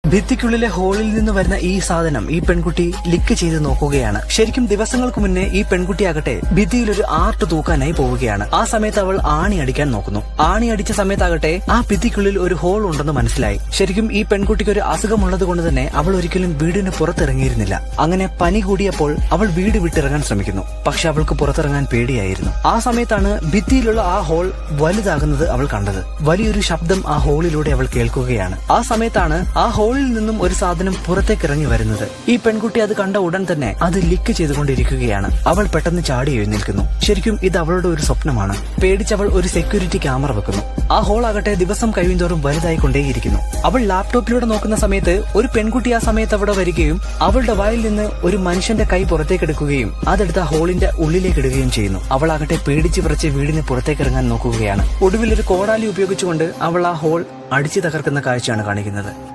ഭിത്തിക്കുള്ളിലെ ഹോളിൽ നിന്ന് വരുന്ന ഈ സാധനം ഈ പെൺകുട്ടി ലിക്ക് ചെയ്ത് നോക്കുകയാണ്. ശരിക്കും ദിവസങ്ങൾക്ക് മുന്നേ ഈ പെൺകുട്ടിയാകട്ടെ ഭിത്തിയിൽ ഒരു ആർട്ട് തൂക്കാനായി പോവുകയാണ്. ആ സമയത്ത് അവൾ ആണി അടിക്കാൻ നോക്കുന്നു. ആണി അടിച്ച സമയത്താകട്ടെ ആ ഭിത്തിക്കുള്ളിൽ ഒരു ഹോൾ ഉണ്ടെന്ന് മനസ്സിലായി. ശരിക്കും ഈ പെൺകുട്ടിക്ക് ഒരു അസുഖമുള്ളത് കൊണ്ട് തന്നെ അവൾ ഒരിക്കലും വീടിന് പുറത്തിറങ്ങിയിരുന്നില്ല. അങ്ങനെ പനി കൂടിയപ്പോൾ അവൾ വീട് വിട്ടിറങ്ങാൻ ശ്രമിക്കുന്നു. പക്ഷെ അവൾക്ക് പുറത്തിറങ്ങാൻ പേടിയായിരുന്നു. ആ സമയത്താണ് ഭിത്തിയിലുള്ള ആ ഹോൾ വലുതാകുന്നത് അവൾ കണ്ടത്. വലിയൊരു ശബ്ദം ആ ഹോളിലൂടെ അവൾ കേൾക്കുകയാണ്. ആ സമയത്താണ് ആ ഹോളിൽ നിന്നും ഒരു സാധനം പുറത്തേക്ക് ഇറങ്ങി വരുന്നത്. ഈ പെൺകുട്ടി അത് കണ്ട ഉടൻ തന്നെ അത് ലിക്ക് ചെയ്തുകൊണ്ടിരിക്കുകയാണ്. അവൾ പെട്ടെന്ന് ചാടി എഴുന്നേൽക്കുന്നു. ശരിക്കും ഇത് അവളുടെ ഒരു സ്വപ്നമാണ്. പേടിച്ചവൾ ഒരു സെക്യൂരിറ്റി ക്യാമറ വെക്കുന്നു. ആ ഹോൾ ആകട്ടെ ദിവസം കഴിയുന്തോറും വലുതായി കൊണ്ടേയിരിക്കുന്നു. അവൾ ലാപ്ടോപ്പിലൂടെ നോക്കുന്ന സമയത്ത് ഒരു പെൺകുട്ടി ആ സമയത്ത് അവിടെ വരികയും അവളുടെ വായിൽ നിന്ന് ഒരു മനുഷ്യന്റെ കൈ പുറത്തേക്കെടുക്കുകയും അതെടുത്ത് ആ ഹോളിന്റെ ഉള്ളിലേക്ക് ഇടുകയും ചെയ്യുന്നു. അവളാകട്ടെ പേടിച്ച് വിറച്ച് വീടിന് പുറത്തേക്ക് ഇറങ്ങാൻ നോക്കുകയാണ്. ഒടുവിൽ ഒരു കോടാലി ഉപയോഗിച്ചുകൊണ്ട് അവൾ ആ ഹോൾ അടിച്ചു തകർക്കുന്ന കാഴ്ചയാണ് കാണിക്കുന്നത്.